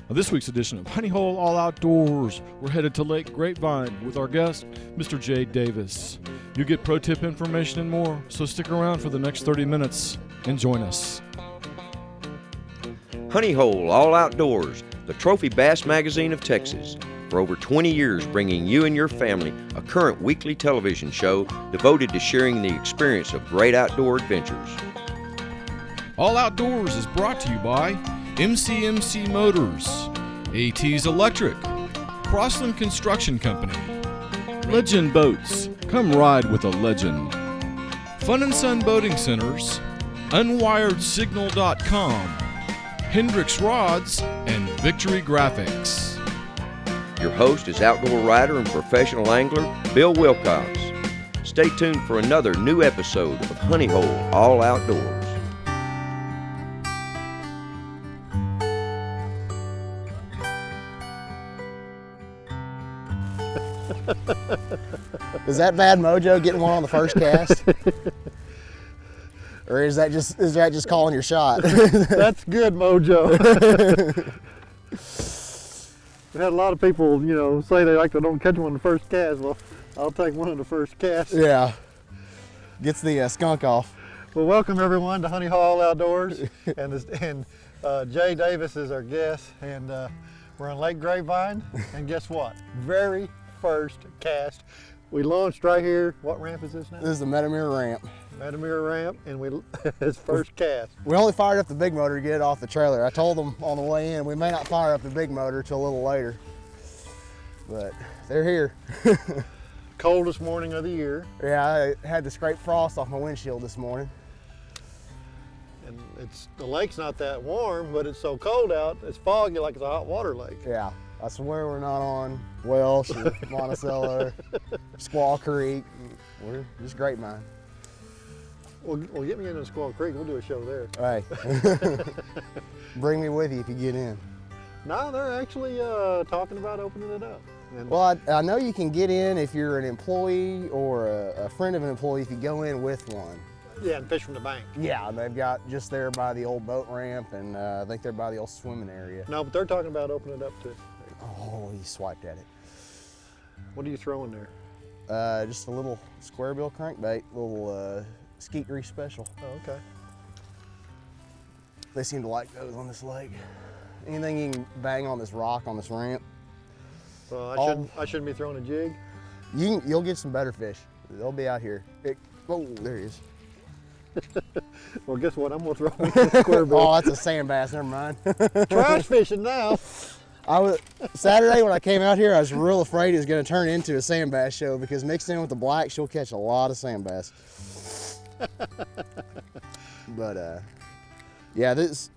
On this week's edition of Honeyhole All Outdoors, we're headed to Lake Grapevine with our guest, Mr. Jay Davis. You get pro tip information and more, so stick around for the next 30 minutes and join us. Honeyhole All Outdoors, the trophy bass magazine of Texas. For over 20 years, bringing you and your family a current weekly television show devoted to sharing the experience of great outdoor adventures. All Outdoors is brought to you by MCMC Motors, AT's Electric, Crossland Construction Company, Legend Boats, come ride with a legend, Fun and Sun Boating Centers, UnwiredSignal.com, Hendrix Rods, and Victory Graphics. Your host is outdoor writer and professional angler, Bill Wilcox. Stay tuned for another new episode of Honeyhole All Outdoors. Is that bad mojo getting one on the first cast? Or is that just calling your shot? That's good mojo. We had a lot of people, say they don't catch one on the first cast. Well, I'll take one on the first cast. Yeah. Gets the skunk off. Well, welcome everyone to Honeyhole Outdoors, and Jay Davis is our guest, and we're on Lake Grapevine, and guess what? Very first cast. We launched right here. What ramp is this now? This is the Metamere ramp. Metamere ramp, and his first cast. We only fired up the big motor to get it off the trailer. I told them on the way in we may not fire up the big motor till a little later, but they're here. Coldest morning of the year. Yeah, I had to scrape frost off my windshield this morning. And the lake's not that warm, but it's so cold out, it's foggy like it's a hot water lake. Yeah, I swear we're not on Welsh or Monticello, Squaw Creek. We're just Grapevine. Well, get me into Squaw Creek. We'll do a show there. Hey, bring me with you if you get in. No, they're actually talking about opening it up. And well, I know you can get in if you're an employee or a friend of an employee if you go in with one. yeah, and fish from the bank. Yeah, they've got just there by the old boat ramp, and I think they're by the old swimming area. No, but they're talking about opening it up too. Oh, he swiped at it. What are you throwing there? Just a little square bill crankbait, little skeet grease special. Oh, okay. They seem to like those on this lake. Anything you can bang on this rock on this ramp. Well, I shouldn't be throwing a jig. You'll get some better fish. They'll be out here. Oh, there he is. Well, guess what? I'm gonna throw a square bill. Oh, that's a sand bass. Never mind. Trash fishing now. Saturday when I came out here, I was real afraid it was going to turn into a sand bass show because mixed in with the black, she'll catch a lot of sand bass. But yeah, this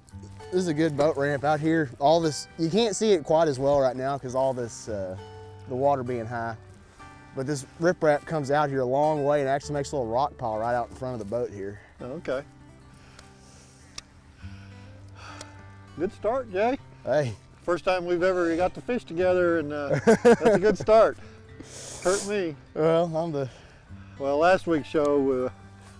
is a good boat ramp out here. All this, you can't see it quite as well right now because all this, the water being high. But this riprap comes out here a long way and actually makes a little rock pile right out in front of the boat here. Oh, okay. Good start, Jay. Hey. First time we've ever got to fish together, and that's a good start. Hurt me. Well, Well, last week's show,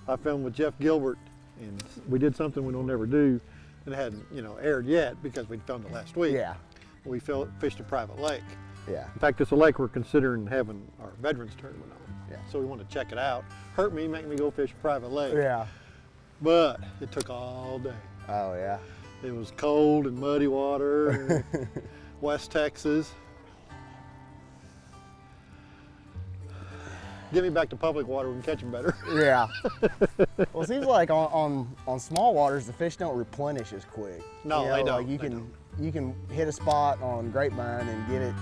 I filmed with Jeff Gilbert, and we did something we don't ever do, and it hadn't, aired yet because we'd filmed it last week. Yeah. We fished a private lake. Yeah. In fact, it's a lake we're considering having our veterans tournament on. Yeah. So we want to check it out. Hurt me, make me go fish a private lake. Yeah. But it took all day. Oh, yeah. It was cold and muddy water, West Texas. Get me back to public water, we can catch them better. Yeah. Well, it seems like on small waters, the fish don't replenish as quick. No, they don't. Like you can hit a spot on Grapevine and get it,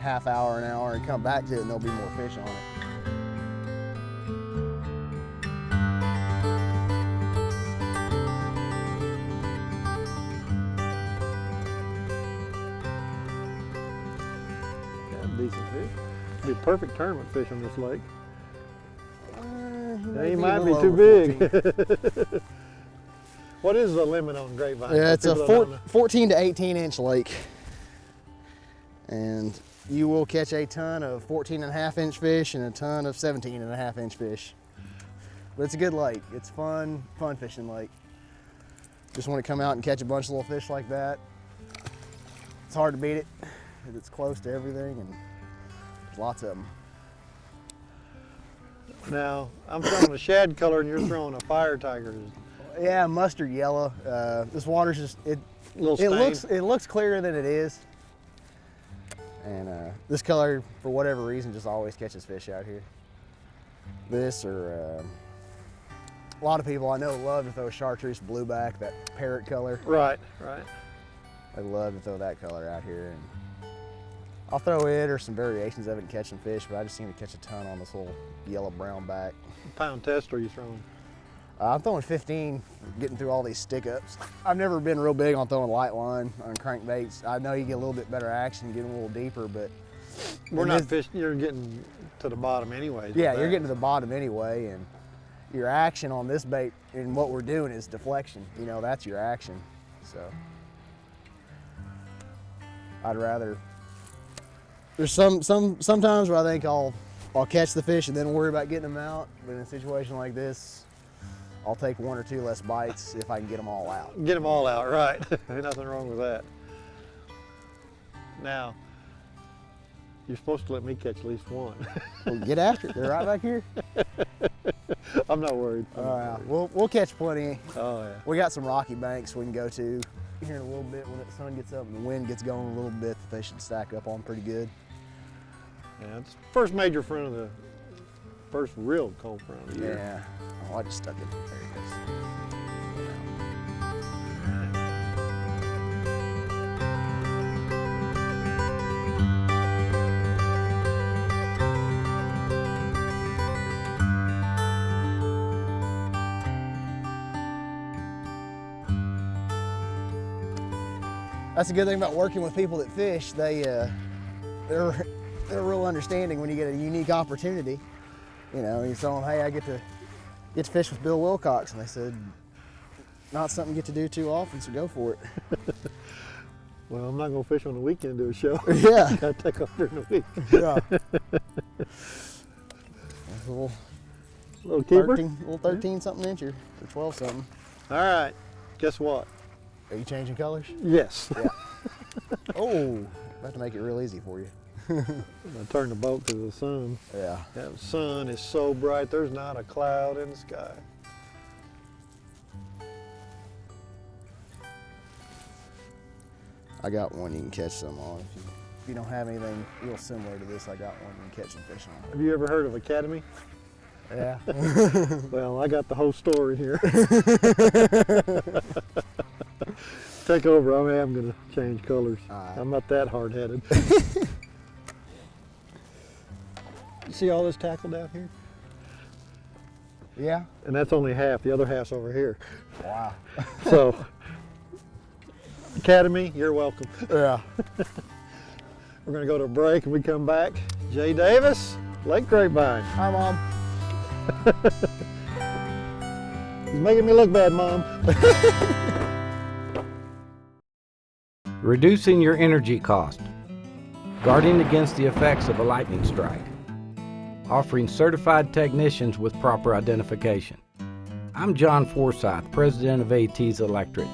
half hour, an hour, and come back to it, and there'll be more fish on it. Decent fish. Be a perfect tournament fish on this lake. He might might be be a too little big. What is the limit on Grapevine? Yeah, it's a People don't know. 14 to 18 inch lake. And you will catch a ton of 14.5 inch fish and a ton of 17.5 inch fish. But it's a good lake. It's fun fishing lake. Just want to come out and catch a bunch of little fish like that. It's hard to beat it. It's close to everything, and there's lots of them. Now, I'm throwing a shad color and you're throwing a fire tiger. Yeah, mustard yellow. This water's just, it looks clearer than it is. And this color, for whatever reason, just always catches fish out here. This or a lot of people I know love to throw chartreuse blueback, that parrot color. Right. I love to throw that color out here. And I'll throw it or some variations of it and catch some fish, but I just seem to catch a ton on this little yellow brown back. What pound test are you throwing? I'm throwing 15, getting through all these stick-ups. I've never been real big on throwing light line on crankbaits. I know you get a little bit better action, getting a little deeper, but we're not fishing. You're getting to the bottom anyway. Yeah, you're getting to the bottom anyway, and your action on this bait and what we're doing is deflection. You know, that's your action. So I'd rather. There's sometimes where I think I'll catch the fish and then worry about getting them out. But in a situation like this, I'll take 1 or 2 less bites if I can get them all out. Get them all out, right? Nothing wrong with that. Now, you're supposed to let me catch at least one. Well, get after it. They're right back here. I'm not worried. We'll catch plenty. Oh yeah. We got some rocky banks we can go to here in a little bit when the sun gets up and the wind gets going a little bit. The fish should stack up on pretty good. Yeah, it's the first major front of the first real cold front of the year. Yeah. Oh, I just stuck it. There it goes. That's a good thing about working with people that fish. They're real understanding when you get a unique opportunity. You know, you tell them, hey, I get to fish with Bill Wilcox, and they said, not something you get to do too often, so go for it. Well, I'm not gonna fish on the weekend to do a show. Yeah. Gotta take off during the week. Yeah. Little keeper? 13 something incher, or 12 something. All right, guess what? Are you changing colors? Yes. Yeah. Oh, about to make it real easy for you. I turned the boat to the sun. Yeah. That sun is so bright, there's not a cloud in the sky. I got one you can catch some on. If you don't have anything real similar to this, I got one you can catch some fish on. Have you ever heard of Academy? Yeah. Well, I got the whole story here. Take over. I am going to change colors. Right. I'm not that hard-headed. You see all this tackle down here? Yeah. And that's only half. The other half's over here. Wow. So, Academy, you're welcome. Yeah. We're going to go to a break and we come back. Jay Davis, Lake Grapevine. Hi, Mom. He's making me look bad, Mom. Reducing your energy cost, guarding against the effects of a lightning strike, offering certified technicians with proper identification. I'm John Forsyth, president of AT's Electric.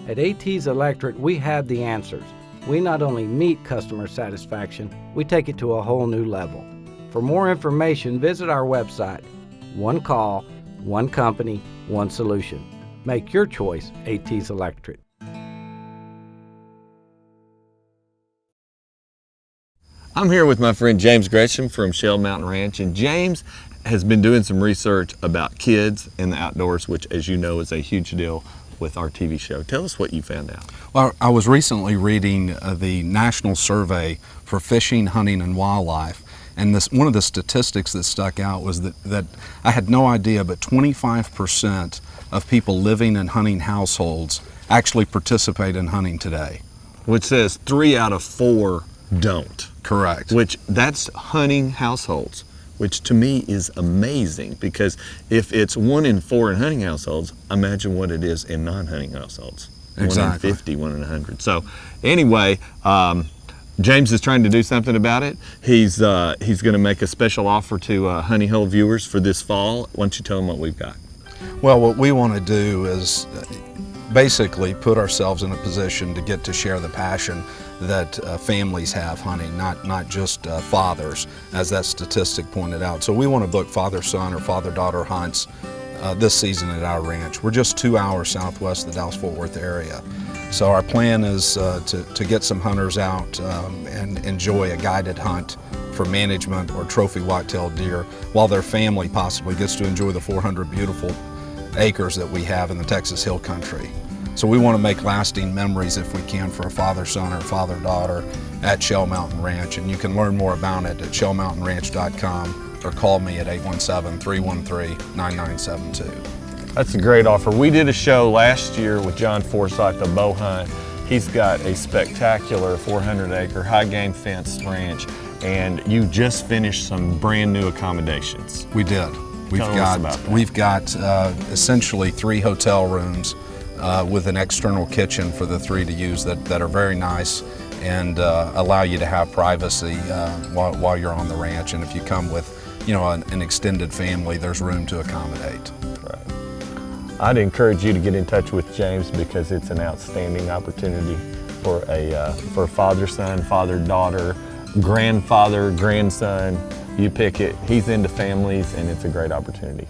At AT's Electric, we have the answers. We not only meet customer satisfaction, we take it to a whole new level. For more information, visit our website. One call, one company, one solution. Make your choice AT's Electric. I'm here with my friend James Gresham from Shell Mountain Ranch, and James has been doing some research about kids and the outdoors, which, as you know, is a huge deal with our TV show. Tell us what you found out. Well, I was recently reading the National Survey for Fishing, Hunting, and Wildlife, and one of the statistics that stuck out was that I had no idea, but 25% of people living in hunting households actually participate in hunting today. Which says 3 out of 4 don't. Correct. Which, that's hunting households, which to me is amazing, because if it's 1 in 4 in hunting households, imagine what it is in non-hunting households. Exactly. 1 in 50, 1 in 100. So anyway, James is trying to do something about it. He's going to make a special offer to Honeyhole viewers for this fall. Why don't you tell them what we've got? Well, what we want to do is basically put ourselves in a position to get to share the passion that families have hunting, not just fathers, as that statistic pointed out. So we want to book father-son or father-daughter hunts this season at our ranch. We're just 2 hours southwest of the Dallas-Fort Worth area. So our plan is to get some hunters out and enjoy a guided hunt for management or trophy white-tailed deer, while their family possibly gets to enjoy the 400 beautiful acres that we have in the Texas Hill Country. So we want to make lasting memories if we can for a father-son or father-daughter at Shell Mountain Ranch, and you can learn more about it at shellmountainranch.com or call me at 817-313-9972. That's a great offer. We did a show last year with John Forsyth of Bow Hunt. He's got a spectacular 400-acre high-game fenced ranch, and you just finished some brand new accommodations. We did. We've got essentially 3 hotel rooms with an external kitchen for the 3 to use that are very nice and allow you to have privacy while you're on the ranch. And if you come with, an extended family, there's room to accommodate. Right. I'd encourage you to get in touch with James because it's an outstanding opportunity for a father-son, father-daughter, grandfather, grandson. You pick it. He's into families, and it's a great opportunity.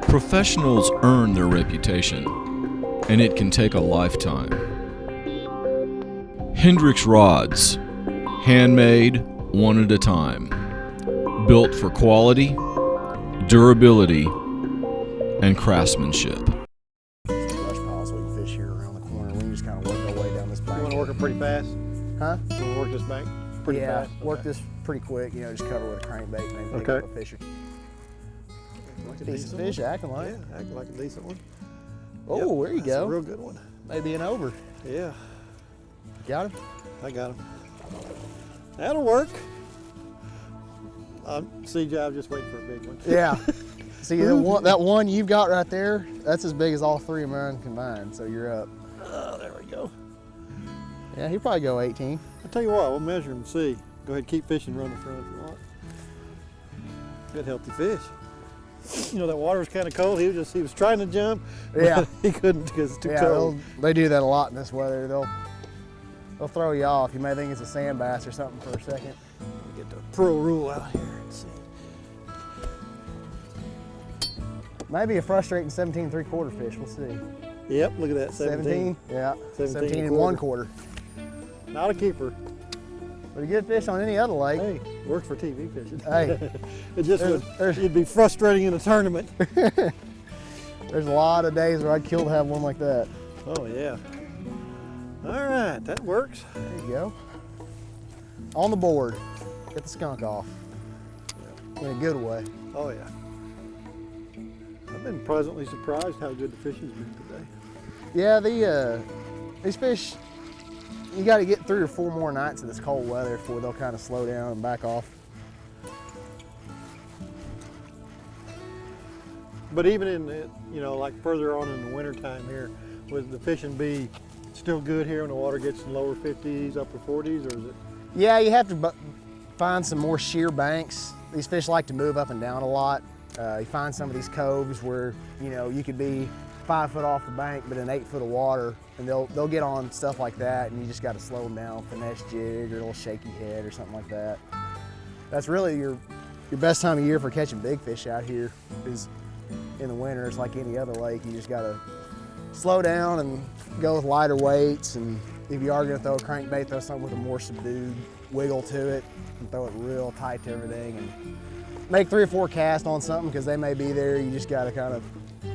Professionals earn their reputation, and it can take a lifetime. Hendrix rods, handmade, one at a time, built for quality, durability, and craftsmanship. Brush pile so we can fish here around the corner. We can just kind of work our way down this bank. You want to work it pretty fast? Huh? You want to work this bank pretty fast? Work Okay. this pretty quick. Just cover with a crankbait and then pick Okay. up a fisher. Like a Decent decent fish, one? acting like. Yeah, acting like a decent one. Oh, Yep, there you that's go. A real good one. Maybe an over. Yeah, Got him? I got him. That'll work. CJ, I'm just waiting for a big one. Yeah. See, that one you've got right there, that's as big as all 3 of mine combined, so you're up. Oh, there we go. Yeah, he'd probably go 18. I'll tell you what, we'll measure him and see. Go ahead, keep fishing, run the front if you want. Good healthy fish. That water's kind of cold. He was trying to jump. Yeah. But he couldn't because it's too cold. They do that a lot in this weather. They'll throw you off. You may think it's a sand bass or something for a second. Get the pro rule out here and see. Might be a frustrating 17 3/4 fish. We'll see. Yep, look at that, 17. Yeah. 17 and 1/4. Not a keeper. But a good fish on any other lake. Hey, works for TV fishing. Hey. It just it'd be frustrating in a tournament. There's a lot of days where I'd kill to have one like that. Oh yeah. All right, that works. There you go. On the board. Get the skunk off. In a good way. Oh yeah. I've been pleasantly surprised how good the fishing's been today. Yeah, these fish, you got to get 3 or 4 more nights of this cold weather before they'll kind of slow down and back off. But even in the, like further on in the wintertime here, would the fishing be still good here when the water gets in lower 50s, upper 40s, or is it? Yeah, you have to find some more sheer banks. These fish like to move up and down a lot. You find some of these coves where, you could be 5 foot off the bank, but in 8 foot of water, and they'll get on stuff like that, and you just got to slow them down, finesse jig or a little shaky head or something like that. That's really your best time of year for catching big fish out here is in the winter. It's like any other lake. You just got to slow down and go with lighter weights, and if you are going to throw a crankbait, throw something with a more subdued wiggle to it and throw it real tight to everything, and make 3 or 4 casts on something because they may be there. You just got to kind of.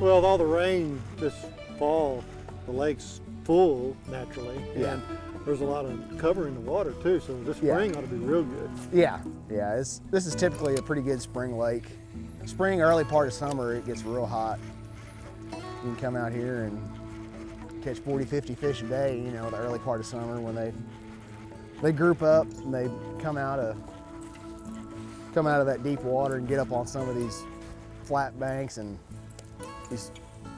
Well, with all the rain this fall, the lake's full naturally, Yeah. and there's a lot of cover in the water too, so this spring ought to be real good. Yeah. This is typically a pretty good spring lake. Spring, early part of summer, it gets real hot. You can come out here and catch 40, 50 fish a day, the early part of summer when they group up and they come out of that deep water and get up on some of these flat banks and these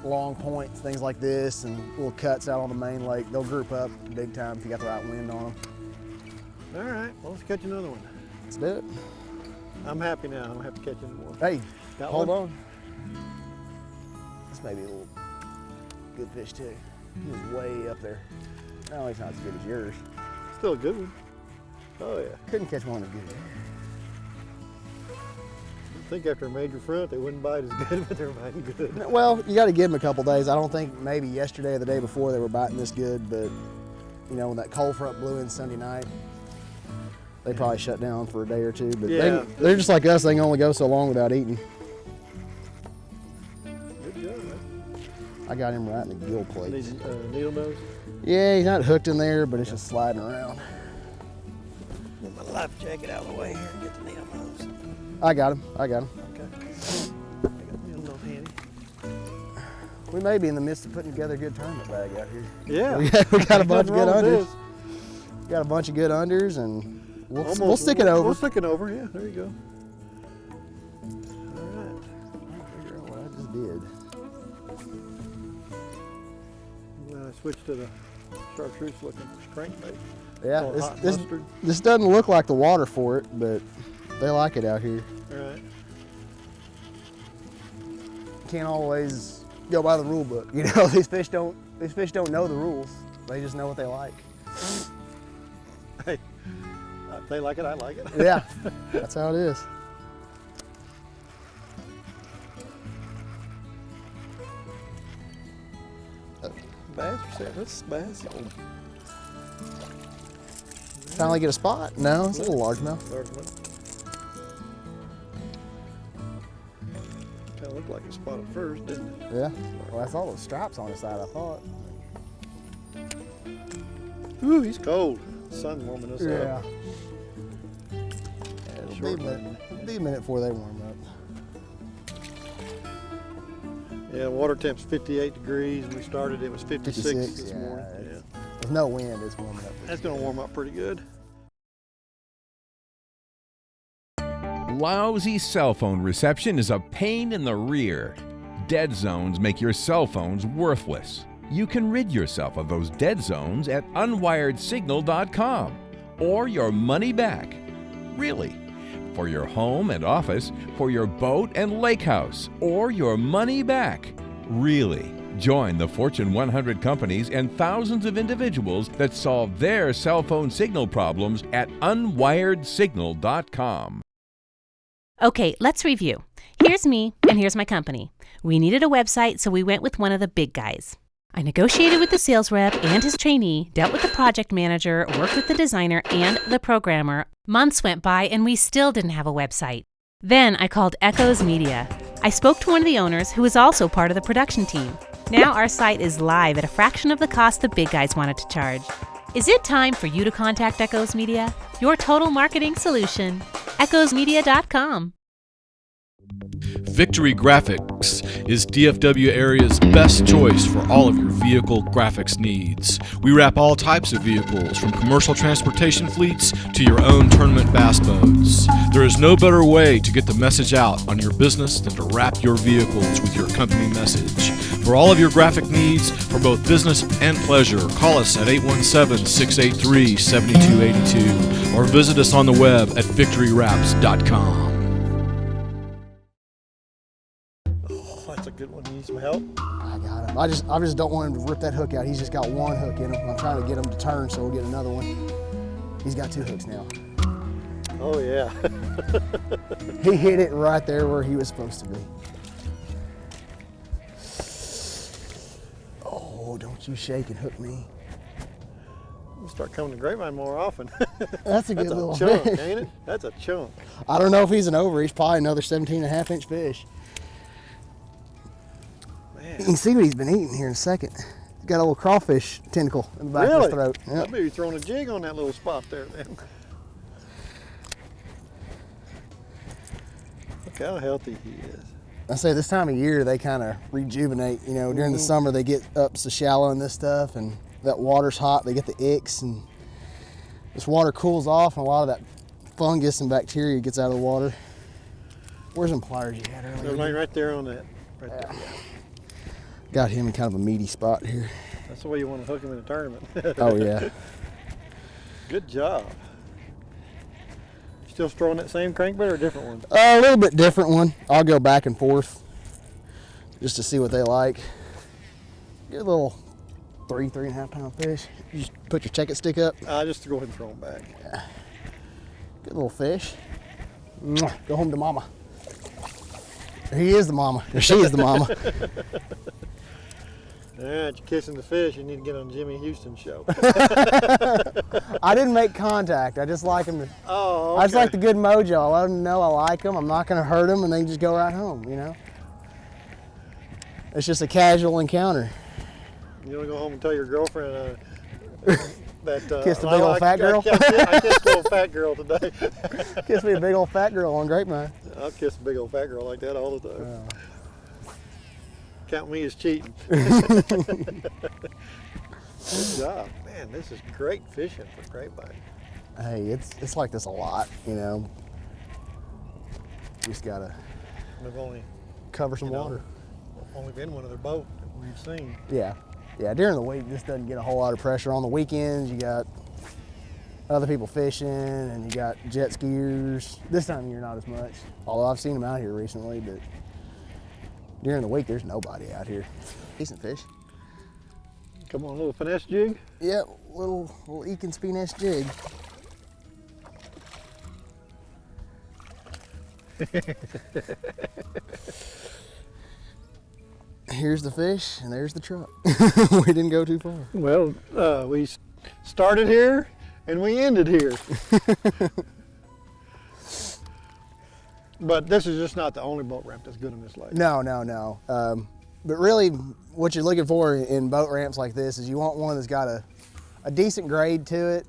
long points, things like this, and little cuts out on the main lake. They'll group up big time if you got the right wind on them. All right, well, let's catch another one. Let's do it. I'm happy now. I don't have to catch any more. Hey, Got hold one? on. This may be a little good fish too. He was way up there. No, he's not as good as yours. Still a good one. Oh yeah. Couldn't catch one as good. I think after a major front, they wouldn't bite as good, but they're biting good. Well, you got to give them a couple days. I don't think maybe yesterday or the day before they were biting this good, but you know, when that cold front blew in Sunday night, they probably shut down for a day or two. But Yeah. they're just like us. They can only go so long without eating. Good job, man. I got him right in the gill plate. Need needle nose? Yeah, he's not hooked in there, but it's just sliding around. Get my life jacket out of the way here and get the needle nose. I got him. I got him. Okay. I got the needle nose handy. We may be in the midst of putting together a good tournament bag out here. Yeah. We got a bunch of good Nothing wrong unders. with this. Got a bunch of good unders, and we'll Almost- stick it over. We'll stick it over, yeah. There you go. All right. Figure out what I just did. Then I switched to the chartreuse looking crankbait. Yeah, Called hot this mustard. this doesn't look like the water for it, but they like it out here. All right. Can't always go by the rule book. You know, these fish don't know the rules. They just know what they like. Hey, if they like it, I like it. Yeah, that's how it is. Bass, you said? That's bass. Finally get a spot? No, it's a little largemouth. Large one. Kind of looked like a spot at first, didn't it? Yeah. Well, that's all those stripes on the side, I thought. Ooh, he's cold. The sun's warming us Yeah. up. It'll Short be a minute before they warm up. Yeah, water temp's 58 degrees. When we started, it was 56 this yeah, morning. it's- Yeah. With no wind, it's warming up. That's gonna warm up pretty good. Lousy cell phone reception is a pain in the rear. Dead zones make your cell phones worthless. You can rid yourself of those dead zones at unwiredsignal.com or your money back. Really. For your home and office, for your boat and lake house, or your money back. Really. Join the Fortune 100 companies and thousands of individuals that solve their cell phone signal problems at unwiredsignal.com. Okay, let's review. Here's me, and here's my company. We needed a website, so we went with one of the big guys. I negotiated with the sales rep and his trainee, dealt with the project manager, worked with the designer and the programmer. Months went by, and we still didn't have a website. Then I called Echoes Media. I spoke to one of the owners, who was also part of the production team. Now our site is live at a fraction of the cost the big guys wanted to charge. Is it time for you to contact Echoes Media? Your total marketing solution. echoesmedia.com. Victory Graphics is DFW area's best choice for all of your vehicle graphics needs. We wrap all types of vehicles, from commercial transportation fleets to your own tournament bass boats. There is no better way to get the message out on your business than to wrap your vehicles with your company message. For all of your graphic needs, for both business and pleasure, call us at 817-683-7282 or visit us on the web at victorywraps.com. That's a good one. You need some help? I got him. I just don't want him to rip that hook out. He's just got one hook in him. I'm trying to get him to turn so we'll get another one. He's got two hooks now. Oh, yeah. He hit it right there where he was supposed to be. Oh, don't you shake and hook me. We'll start coming to Grapevine more often. That's a good That's little a chunk, fish. ain't it? That's a chunk. I don't know if he's an over. He's probably another 17.5-inch fish. You Man. can see what he's been eating here in a second. He's got a little crawfish tentacle in the back of Really? his throat. I Yep. may be throwing a jig on that little spot there then. Look how healthy he is. I say this time of year they kind of rejuvenate. You know, during the summer they get up so shallow in this stuff, and that water's hot. They get the icks, and this water cools off, and a lot of that fungus and bacteria gets out of the water. Where's them pliers you had They're earlier? laying right there on that. Right there. Got him in kind of a meaty spot here. That's the way you want to hook him in a tournament. Oh yeah. Good job. still throwing that same crankbait or a different one? A little bit different one. I'll go back and forth just to see what they like. Get a little 3.5 pound fish. You just put your check-it stick up. Just go ahead and throw them back. Yeah. Good little fish. Mwah. Go home to mama. He is the mama, or she is the mama. All right, you're kissing the fish. You need to get on Jimmy Houston's show. I didn't make contact. I just like them. Oh, okay. I just like the good mojo. I let them know I like them. I'm not going to hurt them, and they can just go right home, you know? It's just a casual encounter. You want to go home and tell your girlfriend that... Kissed a big old fat girl? I kissed a little fat girl today. Kissed me a big old fat girl on Grapevine. I'll kiss a big old fat girl like that all the time. Count me as cheating. Good job. Man, this is great fishing for Grapevine. Hey, it's like this a lot, you know. Just gotta cover some water. Only been one other boat that we've seen. Yeah, during the week, this doesn't get a whole lot of pressure. On the weekends, you got other people fishing, and you got jet skiers. This time of year, not as much. Although I've seen them out here recently, but during the week, there's nobody out here. Decent fish. Come on, a little finesse jig? Yeah, little Ekin finesse jig. Here's the fish, and there's the truck. We didn't go too far. Well, we started here, and we ended here. But this is just not the only boat ramp that's good in this lake. No. But really, what you're looking for in boat ramps like this is you want one that's got a decent grade to it,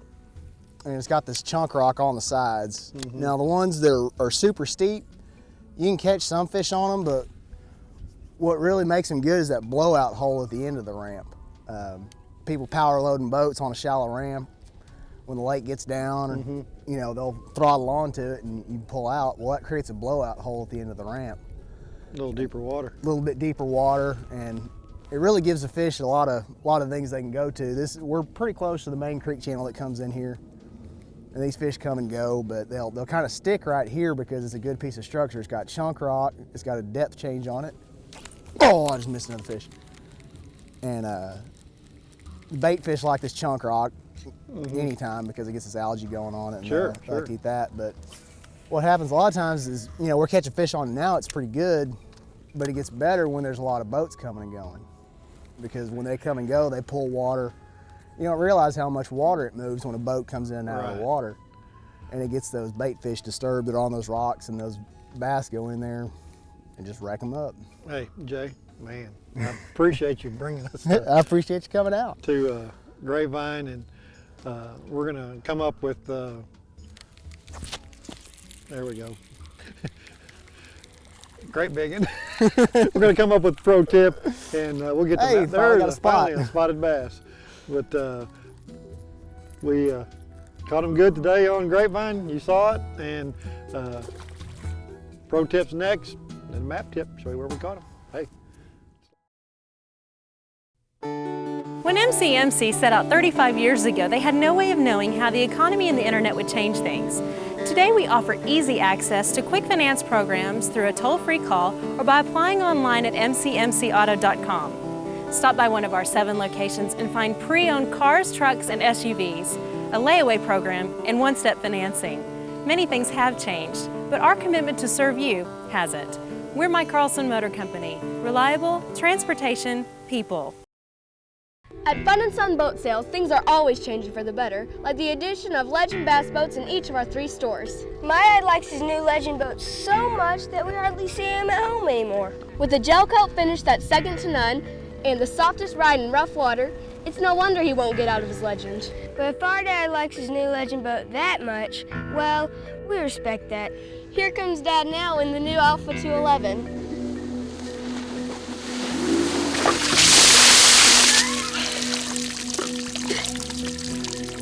and it's got this chunk rock on the sides. Mm-hmm. Now, the ones that are super steep, you can catch some fish on them, but what really makes them good is that blowout hole at the end of the ramp. People power loading boats on a shallow ramp. When the lake gets down, and you know, they'll throttle onto it and you pull out. Well, that creates a blowout hole at the end of the ramp. A little deeper water. A little bit deeper water, and it really gives the fish a lot of things they can go to. We're pretty close to the main creek channel that comes in here, and these fish come and go, but they'll kind of stick right here because it's a good piece of structure. It's got chunk rock, it's got a depth change on it. Oh, I just missed another fish. And bait fish like this chunk rock anytime because it gets this algae going on it, and sure. like to eat that. But what happens a lot of times is, you know, we're catching fish on it now, it's pretty good, but it gets better when there's a lot of boats coming and going, because when they come and go, they pull water. You don't realize how much water it moves when a boat comes in and out of the water, and it gets those bait fish disturbed that are on those rocks, and those bass go in there and just wreck them up. Hey, Jay, man, I appreciate you bringing us I appreciate you coming out to Grapevine, and we're gonna come up with, there we go, great biggin. We're gonna come up with a pro tip, and we'll get to that. There's finally a spotted bass. But we caught them good today on Grapevine. You saw it, and pro tips next, and map tip, show you where we caught them. Hey. When MCMC set out 35 years ago, they had no way of knowing how the economy and the internet would change things. Today we offer easy access to quick finance programs through a toll-free call or by applying online at mcmcauto.com. Stop by one of our 7 locations and find pre-owned cars, trucks, and SUVs, a layaway program, and one-step financing. Many things have changed, but our commitment to serve you hasn't. We're Mike Carlson Motor Company. Reliable transportation, people. At Fun and Sun Boat Sales, things are always changing for the better, like the addition of Legend Bass boats in each of our 3 stores. My dad likes his new Legend boats so much that we hardly see him at home anymore. With a gel coat finish that's second to none and the softest ride in rough water, it's no wonder he won't get out of his Legend. But if our dad likes his new Legend boat that much, well, we respect that. Here comes Dad now in the new Alpha 211.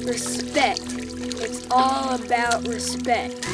Respect. It's all about respect.